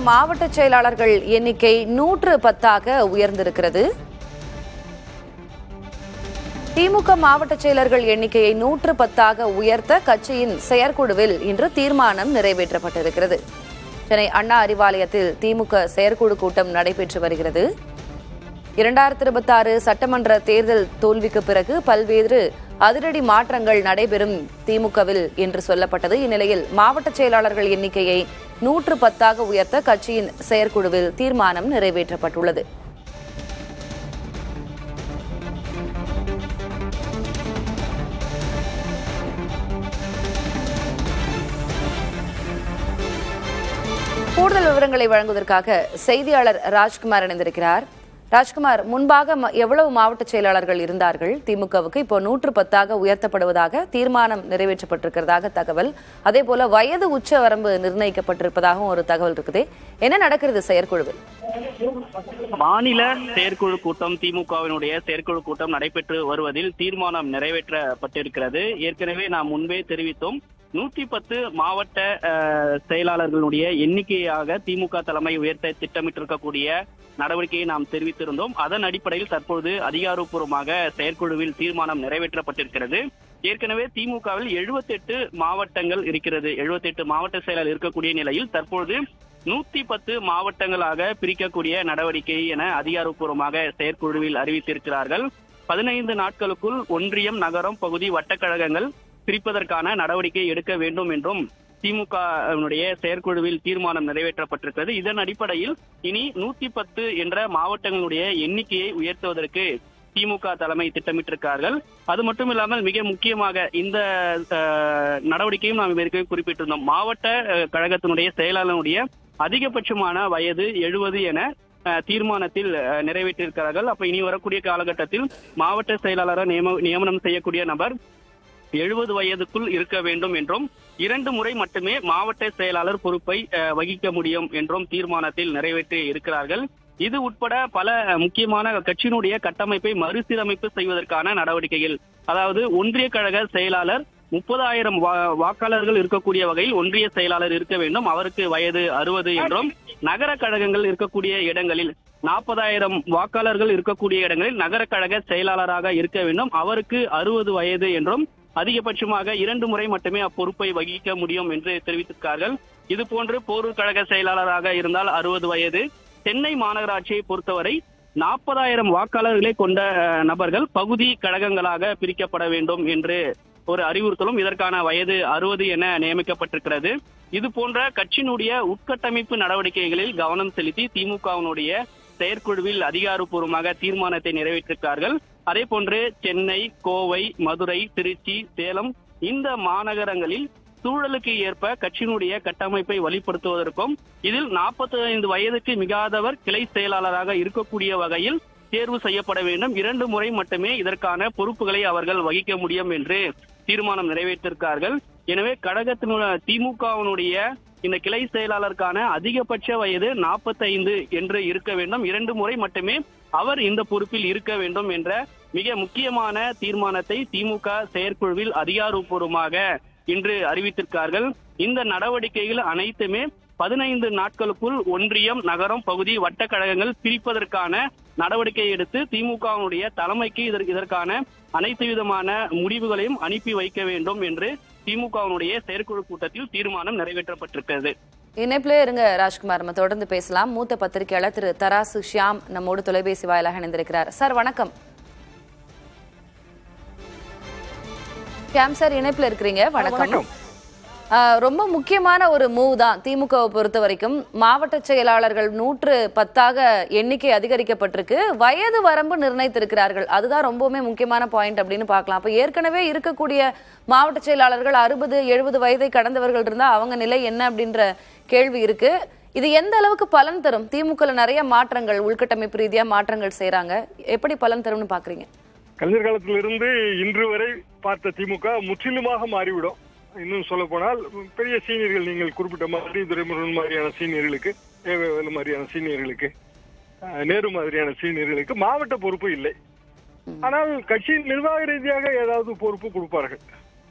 மாவட்ட செயலாளர்கள் எண்ணிக்கை 110 உயர்ந்திருக்கிறது. திமுக மாவட்ட செயலர்கள் எண்ணிக்கையை 110 உயர்த்த கட்சியின் செயற்குழுவில் இன்று தீர்மானம் நிறைவேற்றப்பட்டிருக்கிறது. சென்னை அண்ணா அறிவாலயத்தில் திமுக செயற்குழு கூட்டம் நடைபெற்று வருகிறது. 2026 சட்டமன்ற தேர்தல் தோல்விக்கு பிறகு பல்வேறு அதிரடி மாற்றங்கள் நடைபெறும் திமுகவில் என்று சொல்லப்பட்டது. இந்நிலையில் மாவட்ட செயலாளர்கள் எண்ணிக்கையை 110 உயர்த்த கட்சியின் செயற்குழுவில் தீர்மானம் நிறைவேற்றப்பட்டுள்ளது. கூடுதல் விவரங்களை வழங்குவதற்காக செய்தியாளர் ராஜ்குமார் இணைந்திருக்கிறார். ராஜ்குமார், முன்பாக எவ்வளவு மாவட்ட செயலாளர்கள் இருந்தார்கள் திமுகவுக்கு? இப்போ 110 உயர்த்தப்படுவதாக தீர்மானம் நிறைவேற்றப்பட்டிருக்கிறதாக தகவல். அதே போல வயது உச்ச வரம்பு நிர்ணயிக்கப்பட்டிருப்பதாகவும் ஒரு தகவல் இருக்குது. என்ன நடக்கிறது செயற்குழுவில்? மாநில செயற்குழு கூட்டம், திமுகவினுடைய செயற்குழு கூட்டம் நடைபெற்று வருவதில் தீர்மானம் நிறைவேற்றப்பட்டிருக்கிறது. ஏற்கனவே நாம் முன்பே தெரிவித்தோம், 110 மாவட்ட செயலாளர்களுடைய எண்ணிக்கையாக திமுக தலைமை உயர்த்த திட்டமிட்டிருக்கக்கூடிய நடவடிக்கையை நாம் தெரிவித்திருந்தோம். அதன் அடிப்படையில் தற்போது அதிகாரப்பூர்வமாக செயற்குழுவில் தீர்மானம் நிறைவேற்றப்பட்டிருக்கிறது. ஏற்கனவே திமுகவில் 78 மாவட்டங்கள் இருக்கிறது. 78 மாவட்ட செயலாளர் இருக்கக்கூடிய நிலையில் தற்போது 110 மாவட்டங்களாக பிரிக்கக்கூடிய நடவடிக்கை என அதிகாரப்பூர்வமாக செயற்குழுவில் அறிவித்திருக்கிறார்கள். 15 நாட்களுக்குள் ஒன்றியம், நகரம், பகுதி, வட்டக்கழகங்கள் பிரிப்பதற்கான நடவடிக்கை எடுக்க வேண்டும் என்றும் திமுக செயற்குழுவில் தீர்மானம் நிறைவேற்றப்பட்டிருக்கிறது. இதன் அடிப்படையில் இனி 110 என்ற மாவட்டங்களுடைய எண்ணிக்கையை உயர்த்துவதற்கு திமுக தலைமை திட்டமிட்டிருக்கிறார்கள். அது மட்டும் இல்லாமல் மிக முக்கியமாக இந்த நடவடிக்கையும் நாம் ஏற்கனவே குறிப்பிட்டிருந்தோம். மாவட்ட கழகத்தினுடைய செயலாளருடைய அதிகபட்சமான வயது 70 என தீர்மானத்தில் நிறைவேற்றியிருக்கிறார்கள். அப்ப இனி வரக்கூடிய காலகட்டத்தில் மாவட்ட செயலாளரை நியமனம் செய்யக்கூடிய நபர் 70 வயதுக்குள் இருக்க வேண்டும் என்றும் 2 முறை மட்டுமே மாவட்ட செயலாளர் பொறுப்பை வகிக்க முடியும் என்றும் தீர்மானத்தில் நிறைவேற்றி இருக்கிறார்கள். இது உட்பட பல முக்கியமான கட்சியினுடைய கட்டமைப்பை மறுசீரமைப்பு செய்வதற்கான நடவடிக்கைகள், அதாவது ஒன்றிய கழக செயலாளர் 30,000 வாக்காளர்கள் இருக்கக்கூடிய வகையில் ஒன்றிய செயலாளர் இருக்க வேண்டும், அவருக்கு வயது 60 என்றும், நகர கழகங்கள் இருக்கக்கூடிய இடங்களில் 40,000 வாக்காளர்கள் இருக்கக்கூடிய இடங்களில் நகர கழக செயலாளராக இருக்க வேண்டும், அவருக்கு 60 வயது என்றும், அதிகபட்சமாக 2 முறை மட்டுமே அப்பொறுப்பை வகிக்க முடியும் என்று தெரிவித்திருக்கிறார்கள். இது போன்று போரூர் கழக செயலாளராக இருந்தால் 60 வயது. சென்னை மாநகராட்சியை பொறுத்தவரை 40,000 வாக்காளர்களை கொண்ட நபர்கள் பகுதி கழகங்களாக பிரிக்கப்பட வேண்டும் என்று ஒரு அறிவுறுத்தலும், இதற்கான வயது 60 என நியமிக்கப்பட்டிருக்கிறது. இது போன்ற கட்சியினுடைய உட்கட்டமைப்பு நடவடிக்கைகளில் கவனம் செலுத்தி திமுகவினுடைய செயற்குழுவில் அதிகாரப்பூர்வமாக தீர்மானத்தை நிறைவேற்றிருக்கிறார்கள். அதே போன்று சென்னை, கோவை, மதுரை, திருச்சி, சேலம் இந்த மாநகரங்களில் சூழலுக்கு ஏற்ப கட்சியினுடைய கட்டமைப்பை வலுப்படுத்துவதற்கும், இதில் 45 வயதுக்கு மிகாதவர் கிளை செயலாளராக இருக்கக்கூடிய வகையில் தேர்வு செய்யப்பட வேண்டும். 2 முறை மட்டுமே இதற்கான பொறுப்புகளை அவர்கள் வகிக்க முடியும் என்று தீர்மானம் நிறைவேற்றிருக்கிறார்கள். எனவே திமுகவினுடைய இந்த கிளை செயலாளருக்கான அதிகபட்ச வயது 45 என்று இருக்க வேண்டும். 2 முறை மட்டுமே அவர் இந்த பொறுப்பில் இருக்க வேண்டும் என்ற மிக முக்கியமான தீர்மானத்தை திமுக செயற்குழுவில் அதிகாரப்பூர்வமாக இன்று அறிவித்திருக்கிறார்கள். இந்த நடவடிக்கைகள் அனைத்துமே 15 நாட்களுக்குள் ஒன்றியம், நகரம், பகுதி, வட்ட கழகங்கள் பிரிப்பதற்கான நடவடிக்கை எடுத்து திமுகவினுடைய தலைமைக்கு இதற்கான அனைத்து விதமான முடிவுகளையும் அனுப்பி வைக்க வேண்டும் என்று திமுகவினுடைய செயற்குழு கூட்டத்தில் தீர்மானம் நிறைவேற்றப்பட்டிருக்கிறது. இணைப்பிலே இருங்க ராஜ்குமார், நம்ம தொடர்ந்து பேசலாம். மூத்த பத்திரிகையாளர் திரு தராசு ஷியாம் நம்மோடு தொலைபேசி வாயிலாக இணைந்திருக்கிறார். சார் வணக்கம். ஷியாம் சார் இணைப்பில் இருக்கிறீங்க, வணக்கம். ரொம்ப முக்கியமான ஒரு மூவ் தான் திமுகவை பொறுத்த வரைக்கும். மாவட்ட செயலாளர்கள் 110 எண்ணிக்கை அதிகரிக்கப்பட்டிருக்கு, வயது வரம்பு நிர்ணயித்திருக்கிறார்கள். அதுதான் ரொம்பவுமே முக்கியமான பாயிண்ட் அப்படின்னு பார்க்கலாம். அப்ப ஏற்கனவே இருக்கக்கூடிய மாவட்ட செயலாளர்கள் 60-70 வயதை கடந்தவர்கள் இருந்தா அவங்க நிலை என்ன அப்படின்ற கேள்வி இருக்கு. இது எந்த அளவுக்கு பலன் தரும்? திமுக நிறைய மாற்றங்கள், உள்கட்டமைப்பு ரீதியா மாற்றங்கள் செய்யறாங்க, எப்படி பலன் தரும்னு பாக்குறீங்க? கலைஞர் காலத்திலிருந்து இன்று வரை பார்த்த திமுக முற்றிலுமாக மாறிவிடும். இன்னும் சொல்ல போனால் பெரிய சீனியர்கள், நீங்கள் குறிப்பிட்ட மாதிரி துரைமுருகன் மாதிரியான சீனியர்களுக்கு, ஏவேவேலு மாதிரியான சீனியர்களுக்கு, நேரு மாதிரியான சீனியர்களுக்கு மாவட்ட பொறுப்பு இல்லை. ஆனால் கட்சியின் நிர்வாக ரீதியாக ஏதாவது பொறுப்பு கொடுப்பார்கள்.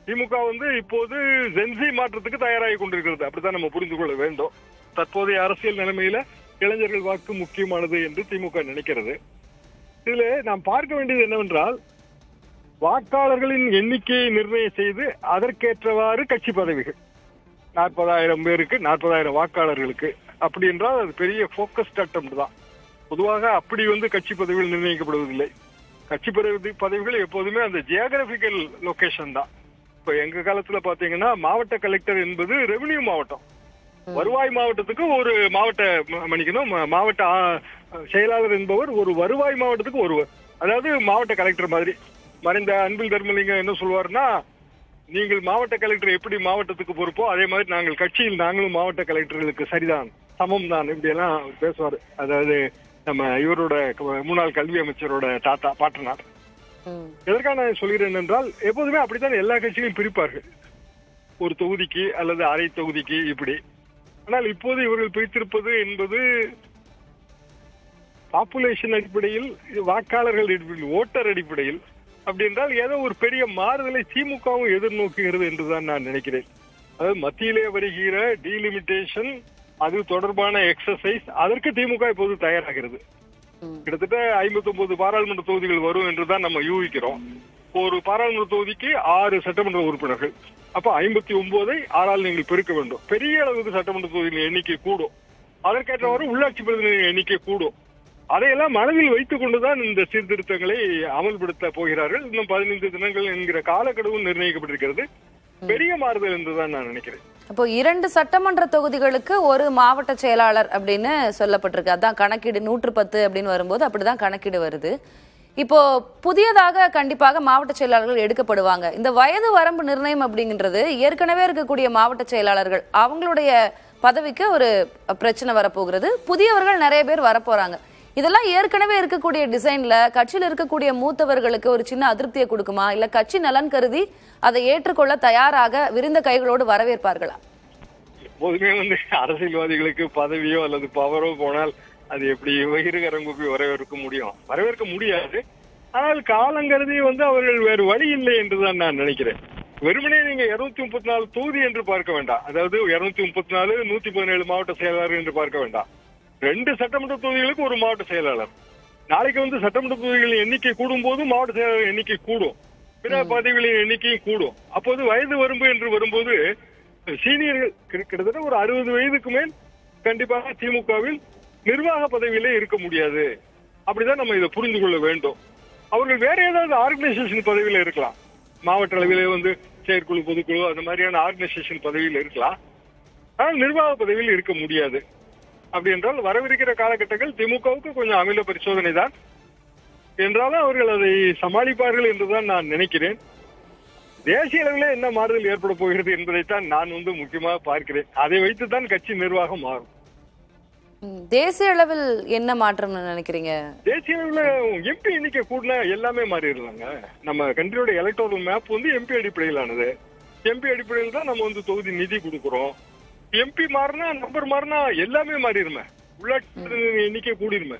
திமுக இப்போது ஜென்சி மாற்றத்துக்கு தயாராகி கொண்டிருக்கிறது. அப்படித்தான் நம்ம புரிந்து கொள்ள வேண்டும். தற்போதைய அரசியல் நிலைமையில இளைஞர்கள் வாக்கு முக்கியமானது என்று திமுக நினைக்கிறது. இதுல நாம் பார்க்க வேண்டியது என்னவென்றால், வாக்காளர்களின் எண்ணிக்கையை நிர்ணயம் செய்து அதற்கேற்றவாறு கட்சி பதவிகள் 40,000 பேருக்கு 40,000 வாக்காளர்களுக்கு அப்படி என்றால் அது பெரிய போக்கஸ்ட் அட்டெம்ப்ட் தான். பொதுவாக அப்படி கட்சி பதவிகள் நிர்ணயிக்கப்படுவதில்லை. கட்சி பதவிகள் எப்போதுமே அந்த ஜியோகிராபிக்கல் லொகேஷன் தான். இப்ப எங்க காலத்துல பாத்தீங்கன்னா மாவட்ட கலெக்டர் என்பது ரெவென்யூ மாவட்டம், வருவாய் மாவட்டத்துக்கு ஒரு மாவட்ட மன்னிக்கணும் மாவட்ட செயலாளர் என்பவர் ஒரு வருவாய் மாவட்டத்துக்கு ஒருவர், அதாவது மாவட்ட கலெக்டர் மாதிரி. மறைந்த அன்பில் தர்மலிங்கம் என்ன சொல்வார்னா, நீங்கள் மாவட்ட கலெக்டர் எப்படி மாவட்டத்துக்கு பொறுப்போ அதே மாதிரி நாங்கள் கட்சியில் நாங்களும் மாவட்ட கலெக்டர்களுக்கு சரிதான், சமம் தான், இப்படி எல்லாம் பேசுவார். அதாவது நம்ம இவரோட முன்னாள் கல்வி அமைச்சரோட தாத்தா பாட்டனார். எதற்காக நான் சொல்கிறேன் என்றால், எப்போதுமே அப்படித்தான் எல்லா கட்சிகளையும் பிரிப்பார்கள், ஒரு தொகுதிக்கு அல்லது அரை தொகுதிக்கு இப்படி. ஆனால் இப்போது இவர்கள் பிரித்திருப்பது என்பது பாப்புலேஷன் அடிப்படையில், வாக்காளர்கள் அடிப்படையில், ஓட்டர் அடிப்படையில். அப்படி என்றால் ஏதோ ஒரு பெரிய மாறுதலை திமுகவும் எதிர்நோக்குகிறது என்றுதான் நான் நினைக்கிறேன். அதாவது மத்தியிலே வருகிற டீலிமிட்டேஷன், அது தொடர்பான எக்ஸசைஸ், அதற்கு திமுக இப்போது தயாராகிறது. கிட்டத்தட்ட 59 பாராளுமன்ற தொகுதிகள் வரும் என்றுதான் நம்ம யூகிக்கிறோம். ஒரு பாராளுமன்ற தொகுதிக்கு 6 சட்டமன்ற உறுப்பினர்கள். அப்ப 59ஐ 6ஆல் நீங்கள் பெருக்க வேண்டும். பெரிய அளவுக்கு சட்டமன்ற தொகுதிகளின் எண்ணிக்கை கூடும். அதற்கேற்றவாறு உள்ளாட்சி பிரதிநிதிகளின் எண்ணிக்கை கூடும். அதையெல்லாம் மனதில் வைத்துக் கொண்டுதான் இந்த சீர்திருத்தங்களை அமல்படுத்த போகிறார்கள். இன்னும் 15 தினங்கள் என்கிற காலக்கெடுவும் நிர்ணயிக்கப்பட்டிருக்கிறது. பெரிய மாறுதல் என்றுதான் நான் நினைக்கிறேன். அப்போ 2 சட்டமன்ற தொகுதிகளுக்கு ஒரு மாவட்ட செயலாளர் அப்படின்னு சொல்லப்பட்டிருக்கு. அதான் கணக்கீடு 110 அப்படின்னு வரும்போது அப்படிதான் கணக்கீடு வருது. இப்போ புதியதாக கண்டிப்பாக மாவட்ட செயலாளர்கள் எடுக்கப்படுவாங்க. இந்த வயது வரம்பு நிர்ணயம் அப்படிங்கிறது ஏற்கனவே இருக்கக்கூடிய மாவட்ட செயலாளர்கள் அவங்களுடைய பதவிக்கு ஒரு பிரச்சனை வரப்போகிறது. புதியவர்கள் நிறைய பேர் வரப்போறாங்க. இதெல்லாம் ஏற்கனவே இருக்கக்கூடிய டிசைன்ல கட்சியில் இருக்கக்கூடிய மூத்தவர்களுக்கு ஒரு சின்ன அதிருப்தியை கொடுக்குமா, இல்ல கட்சி நலன் கருதி அதை ஏற்றுக்கொள்ள தயாராக விரிந்த கைகளோடு வரவேற்பார்களா? எப்போதுமே அரசியல்வாதிகளுக்கு பதவியோ அல்லது பவரோ போனால் அது எப்படி இருகரங்குப்பி வரவேற்க முடியாது. ஆனால் காலங்கருதி அவர்கள் வேறு வழி இல்லை என்றுதான் நான் நினைக்கிறேன். வெறுமனே நீங்க 234 தொகுதி என்று பார்க்க வேண்டாம். அதாவது 234 117 மாவட்ட செயலாளர் என்று பார்க்க வேண்டாம். 2 சட்டமன்ற தொகுதிகளுக்கு ஒரு மாவட்ட செயலாளர். நாளைக்கு சட்டமன்ற தொகுதிகளின் எண்ணிக்கை கூடும் போது மாவட்ட செயலாளர் எண்ணிக்கை கூடும், பிற பதவிகளின் எண்ணிக்கையும் கூடும். அப்போது வயது வரம்பு என்று வரும்போது சீனியர்கள் கிட்டத்தட்ட ஒரு 60 வயதுக்கு மேல் கண்டிப்பாக திமுகவில் நிர்வாக பதவியிலே இருக்க முடியாது. அப்படிதான் நம்ம இதை புரிந்து கொள்ள வேண்டும். அவர்கள் வேற ஏதாவது ஆர்கனைசேஷன் பதவியில இருக்கலாம். மாவட்ட அளவிலே செயற்குழு, பொதுக்குழு, அந்த மாதிரியான ஆர்கனைசேஷன் பதவியில் இருக்கலாம். ஆனால் நிர்வாக பதவியில் இருக்க முடியாது. அப்படி என்றால் வரவிருக்கிற காலகட்டங்கள் திமுகவுக்கு கொஞ்சம் அமில பரிசோதனை தான் என்றாலும் அவர்கள் அதை சமாளிப்பார்கள் என்றுதான் நான் நினைக்கிறேன். தேசிய அளவில் என்ன மாறுதல் ஏற்பட போகிறது என்பதைத்தான் நான் முக்கியமாக பார்க்கிறேன். அதை வைத்துதான் கட்சி நிர்வாகம் மாறும். தேசிய அளவில் என்ன மாற்றம் நினைக்கிறீங்க? தேசிய அளவில் எம்பி எண்ணிக்கை கூடனா எல்லாமே மாறிடலாங்க. நம்ம கண்ட்ரியோட எலக்டோரல் மேப் எம்பி அடிப்படையிலானது. எம்பி அடிப்படையில் தான் நம்ம தொகுதி நிதி கொடுக்கிறோம். எம்பி மாறினா, நம்பர் மாறினா எல்லாமே மாறிடுமே. உள்ளாட்சி எண்ணிக்கை கூடிருமே.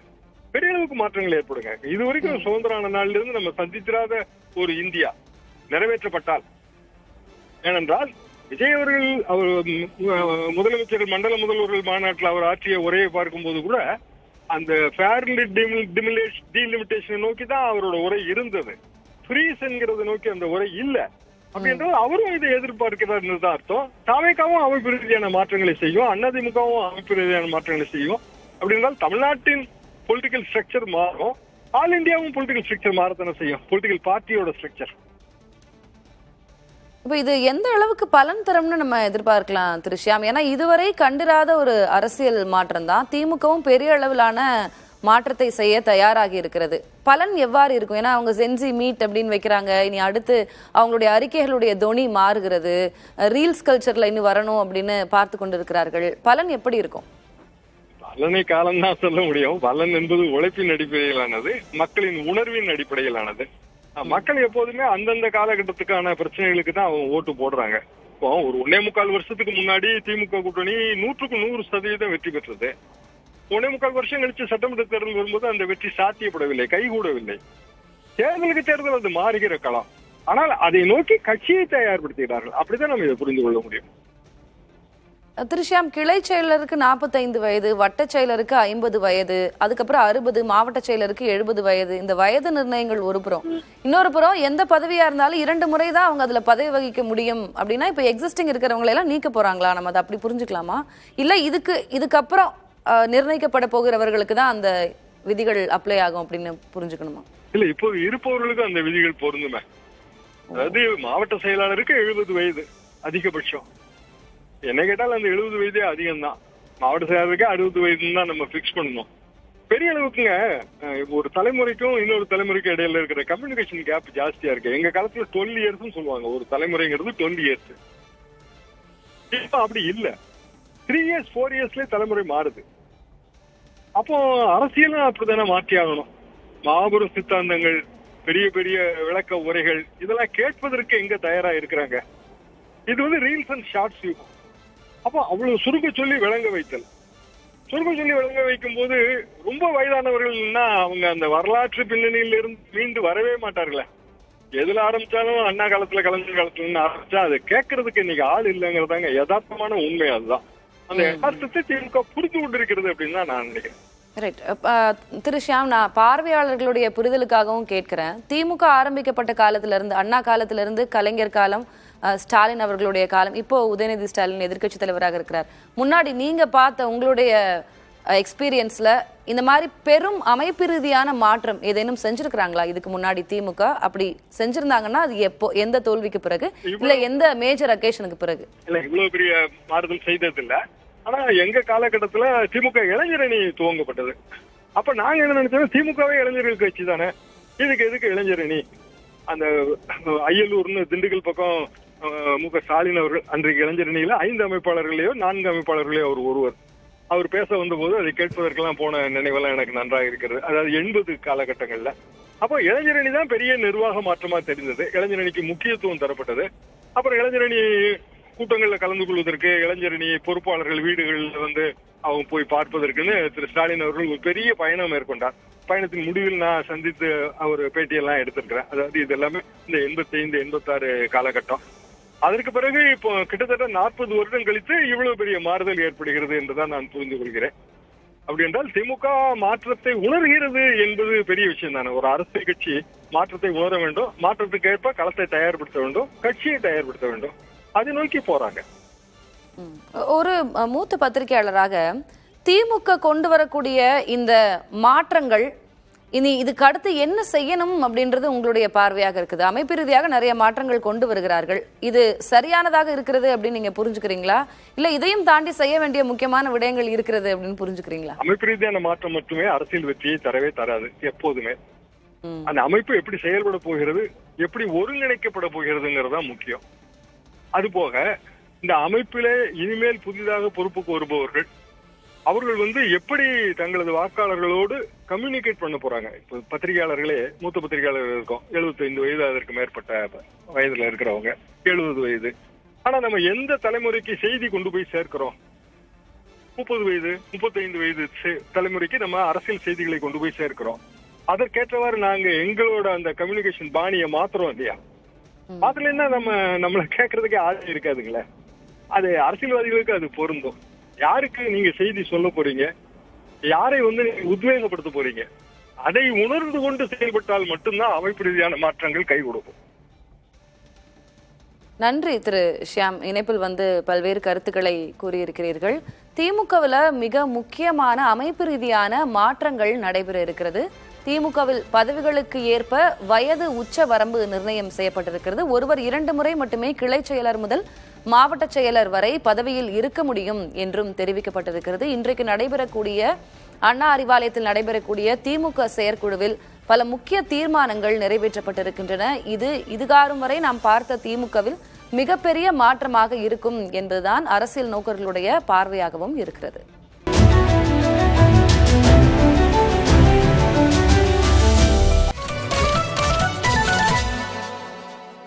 பெரிய அளவுக்கு மாற்றங்கள் ஏற்படுங்க. இதுவரைக்கும் சுதந்திரான நாளில இருந்து நம்ம சந்தித்திராத ஒரு இந்தியா நிறைவேற்றப்பட்டால், ஏனென்றால் விஜய் அவர்கள் அவர் முதலமைச்சர்கள் மண்டல முதல்வர்கள் மாநாட்டில் அவர் ஆற்றிய உரையை பார்க்கும் போது கூட அந்த ஃபேர்லி டீலிமிட்டேஷனை நோக்கி தான் அவரோட உரை இருந்தது. ஃப்ரீஸ் என்கிறத நோக்கி அந்த உரை இல்லை. அப்படின்றது அவரும் இதை எதிர்பார்க்கிறார் தான் அர்த்தம். தாவேகாவும் அமைப்பு ரீதியான மாற்றங்களை செய்யும், அதிமுகவும் அமைப்பு ரீதியான மாற்றங்களை செய்யும். அப்படி என்றால் தமிழ்நாட்டின் பொலிட்டிக்கல் ஸ்ட்ரக்சர் மாறும், ஆல் இந்தியாவும் பொலிட்டிக்கல் ஸ்ட்ரக்சர் மாறத்தானே செய்யும், பொலிட்டிக்கல் பார்ட்டியோட ஸ்ட்ரக்சர். இப்ப இது எந்த அளவுக்கு பலன் தரும்னு நம்ம எதிர்பார்க்கலாம் திரு ஷியாம்? ஏன்னா இதுவரை கண்டிராத ஒரு அரசியல் மாற்றம் தான். திமுகவும் பெரிய அளவிலான மாற்றத்தை செய்ய தயாராகி இருக்கிறது. பலன் எவ்வாறு இருக்கும்? ஏன்னா அவங்க சென்சி மீட் அப்படின்னு வைக்கிறாங்க. இனி அடுத்து அவங்களுடைய அறிக்கைகளுடைய தொனி மாறுகிறது. ரீல்ஸ் கல்ச்சர்ல இன்னும் வரணும் அப்படின்னு பார்த்து கொண்டிருக்கிறார்கள். பலன் எப்படி இருக்கும்? பலனை காலம் தான் சொல்ல முடியும். பலன் என்பது உழைப்பின் அடிப்படையிலானது, மக்களின் உணர்வின் அடிப்படையிலானது. மக்கள் எப்போதுமே அந்தந்த காலகட்டத்துக்கான பிரச்சனைகளுக்கு தான் அவங்க ஓட்டு போடுறாங்க. இப்போ ஒரு 1.25 வருஷத்துக்கு முன்னாடி திமுக கூட்டணி 100க்கு 100% வெற்றி பெற்றது. 1.25 வருஷம் கழிச்சு சட்டமன்ற தேர்தல் வரும்போது அந்த வெற்றி சாத்தியப்படவில்லை, கைகூடவில்லை. தேர்தலுக்கு தேர்தல் அது மாறுகிற களம். ஆனால் அதை நோக்கி கட்சியை தயார்படுத்துகிறார்கள். அப்படிதான் நம்ம இதை புரிந்து கொள்ள முடியும். திரு ஷியாம், கிளை செயலருக்கு 45 வயது, வட்ட செயலருக்கு 50 வயது, அதுக்கப்புறம் 60, மாவட்ட செயலருக்கு 70 வயது. இந்த வயது நிர்ணயங்கள் ஒரு புறம். இன்னொரு புறம் எந்த பதவியா இருந்தாலும் 2 முறை தான் அவங்க அதுல பதவி வகிக்க முடியும் அப்படின்னா இப்ப எக்ஸிஸ்டிங் இருக்கிறவங்களை எல்லாம் நீக்க போறாங்களா? நம்ம அதை அப்படி புரிஞ்சுக்கலாமா? இல்ல இதுக்கப்புறம் நிர்ணயிக்கப்பட போகிறவர்களுக்கு தான் அந்த விதிகள் அப்ளை ஆகும் அப்படின்னு புரிஞ்சுக்கணுமா? இல்ல, இப்போது இருப்பவர்களுக்கு அந்த விதிகள் பொருந்துமே. அதாவது மாவட்ட செயலாளருக்கு 70 வயது அதிகபட்சம். என்ன கேட்டால் அந்த 70 வயதே அதிகம்தான். மாவட்ட செயலாளருக்கு 60 வயதுன்னு தான் நம்ம பிக்ஸ் பண்ணணும். பெரிய அளவுக்குங்க ஒரு தலைமுறைக்கும் இன்னொரு தலைமுறைக்கும் இடையில இருக்கிற கம்யூனிகேஷன் கேப் ஜாஸ்தியா இருக்கு. எங்க காலத்துல 12 இயர்ஸ் சொல்லுவாங்க. ஒரு தலைமுறைங்கிறது 12 இயர்ஸ். இப்ப அப்படி இல்ல. 3 இயர்ஸ் 4 இயர்ஸ்லயே தலைமுறை மாறுது. அப்போ அரசியலும் அப்படித்தானே மாற்றி ஆகணும். மாபெரும் சித்தாந்தங்கள், பெரிய பெரிய விளக்க உரைகள் இதெல்லாம் கேட்பதற்கு எங்க தயாரா இருக்கிறாங்க? இது வந்து ரீல்ஸ் அண்ட் ஷார்ட்ஸ் யூ. அப்போ அவ்வளவு சுருக்க சொல்லி விளங்க வைத்தல். சுருக்க சொல்லி விளங்க வைக்கும் போது ரொம்ப வயதானவர்கள்னா அவங்க அந்த வரலாற்று பின்னணியில இருந்து மீண்டு வரவே மாட்டார்களே. எதுல ஆரம்பிச்சாலும் அண்ணா காலத்துல கலைஞர் காலத்துல ஆரம்பிச்சா அதை கேட்கறதுக்கு இன்னைக்கு ஆள் இல்லைங்கிறதாங்க யதார்த்தமான உண்மை. அதுதான் அந்த யதார்த்தத்தை திமுக புரிந்து கொண்டிருக்கிறது அப்படின்னு தான் நான் நினைக்கிறேன். ரைட். திரு ஷியாம், நான் பார்வையாளர்களுடைய புரிதலுக்காகவும் கேட்கிறேன். திமுக ஆரம்பிக்கப்பட்ட காலத்துல இருந்து, அண்ணா காலத்துல இருந்து, கலைஞர் காலம், ஸ்டாலின் அவர்களுடைய காலம், இப்போ உதயநிதி ஸ்டாலின் எதிர்க்கட்சி தலைவராக இருக்கிறார். முன்னாடி நீங்க பார்த்த உங்களுடைய எக்ஸ்பீரியன்ஸ்ல இந்த மாதிரி பெரும் அமைப்பு ரீதியான மாற்றம் ஏதேனும் செஞ்சிருக்கிறாங்களா இதுக்கு முன்னாடி திமுக? அப்படி செஞ்சிருந்தாங்கன்னா அது எப்போ, எந்த தோல்விக்கு பிறகு, இல்ல எந்த மேஜர் அக்கேஷனுக்கு பிறகு? இல்ல, இவ்வளவு பெரிய மாறுதல் செய்தது இல்ல. ஆனா எங்க காலகட்டத்துல திமுக இளைஞரணி துவங்கப்பட்டது. அப்ப நாங்க என்ன நினைச்சோம், திமுகவே இளைஞர்கள் கட்சி தானே, இதுக்கு எதுக்கு இளைஞரணி? அந்த அய்யலூர்னு திண்டுக்கல் பக்கம் மு.க. ஸ்டாலின் அவர்கள் அன்றைக்கு இளைஞரணியில 5 அமைப்பாளர்களையோ 4 அமைப்பாளர்களையோ அவர் ஒருவர். அவர் பேச வந்த போது அதை கேட்பதற்கெல்லாம் போன நினைவெல்லாம் எனக்கு நன்றாக இருக்கிறது. அதாவது 80 காலகட்டங்கள்ல. அப்போ இளைஞரணி தான் பெரிய நிர்வாக மாற்றமா தெரிந்தது. இளைஞரணிக்கு முக்கியத்துவம் தரப்பட்டது. அப்புறம் இளைஞரணி கூட்டங்கள்ல கலந்து கொள்வதற்கு இளைஞரணி பொறுப்பாளர்கள் வீடுகளில் வந்து அவங்க போய் பார்ப்பதற்குன்னு திரு ஸ்டாலின் அவர்கள் ஒரு பெரிய பயணம் மேற்கொண்டார். பயணத்தின் முடிவில் நான் சந்தித்து அவர் பேட்டியெல்லாம் எடுத்திருக்கிறேன். அதாவது இது எல்லாமே இந்த 85, 86 காலகட்டம். அதற்கு பிறகு இப்போ கிட்டத்தட்ட 40 வருடம் கழித்து இவ்வளவு பெரிய மாறுதல் ஏற்படுகிறது என்றுதான் நான் புரிந்து கொள்கிறேன். அப்படி என்றால் திமுக மாற்றத்தை உணர்கிறது என்பது பெரிய விஷயம் தானே. ஒரு அரசியல் கட்சி மாற்றத்தை உணர வேண்டும், மாற்றத்துக்கு ஏற்ப களத்தை தயார்படுத்த வேண்டும், கட்சியை தயார்படுத்த வேண்டும். அதை நோக்கி போறாங்க. ஒரு மூத்த பத்திரிகையாளராக திமுக கொண்டு வரக்கூடிய இந்த மாற்றங்கள் இனி இதுக்கு அடுத்து என்ன செய்யணும் அப்படின்றது உங்களுடைய பார்வையாக இருக்குது? அமைப்பு ரீதியாக நிறைய மாற்றங்கள் கொண்டு வருகிறார்கள். இது சரியானதாக இருக்கிறது அப்படின்னு நீங்க புரிஞ்சுக்கிறீங்களா? இல்ல இதையும் தாண்டி செய்ய வேண்டிய முக்கியமான விடயங்கள் இருக்கிறது அப்படின்னு புரிஞ்சுக்கிறீங்களா? அமைப்பு ரீதியான மாற்றம் மட்டுமே அரசியல் வெற்றியை தரவே தராது எப்போதுமே. அந்த அமைப்பு எப்படி செயல்பட போகிறது, எப்படி ஒருங்கிணைக்கப்பட போகிறதுங்கிறதா முக்கியம். அது போக இந்த அமைப்பிலே இனிமேல் புதிதாக பொறுப்புக்கு வருபவர்கள் அவர்கள் வந்து எப்படி தங்களது வாக்காளர்களோடு கம்யூனிகேட் பண்ண போறாங்க. இப்ப பத்திரிகையாளர்களே, மூத்த பத்திரிகையாளர்கள் இருக்கோம், 75 வயது அதற்கு மேற்பட்ட வயதுல இருக்கிறவங்க, 70 வயது. ஆனா நம்ம எந்த தலைமுறைக்கு செய்தி கொண்டு போய் சேர்க்கிறோம்? 30 வயது 35 வயது தலைமுறைக்கு நம்ம அரசியல் செய்திகளை கொண்டு போய் சேர்க்கிறோம். அதற்கேற்றவாறு நாங்க எங்களோட அந்த கம்யூனிகேஷன் பாணியை மாத்துறோம் இல்லையா? மாத்தலைன்னா நம்மள கேட்கறதுக்கே ஆளே இருக்காதுங்களே. அது அரசியல்வாதிகளுக்கு அது பொருந்தும். யாருக்கு நீங்க செய்தி சொல்ல போறீங்க, யாரை வந்து நீங்க உத்வேகப்படுத்த போறீங்க, அதை உணர்ந்து கொண்டு செயல்பட்டால் மட்டும்தான் அமைப்பு ரீதியான மாற்றங்கள் கை கொடுக்கும். நன்றி திரு ஷியாம். இணைப்பில் வந்து பல்வேறு கருத்துக்களை கூறியிருக்கிறீர்கள். திமுகவில் மிக முக்கியமான அமைப்பு ரீதியான மாற்றங்கள் நடைபெற இருக்கிறது. திமுகவில் பதவிகளுக்கு ஏற்ப வயது உச்ச வரம்பு நிர்ணயம் செய்யப்பட்டிருக்கிறது. ஒருவர் 2 முறை மட்டுமே கிளை செயலர் முதல் மாவட்ட செயலர் வரை பதவியில் இருக்க முடியும் என்றும் தெரிவிக்கப்பட்டிருக்கிறது. இன்றைக்கு நடைபெறக்கூடிய அண்ணா அறிவாலயத்தில் நடைபெறக்கூடிய திமுக செயற்குழுவில் பல முக்கிய தீர்மானங்கள் நிறைவேற்றப்பட்டிருக்கின்றன. இதுகாரும் வரை நாம் பார்த்த திமுகவில் மிகப்பெரிய மாற்றமாக இருக்கும் என்பதுதான் அரசியல் நோக்கர்களுடைய பார்வையாகவும் இருக்கிறது.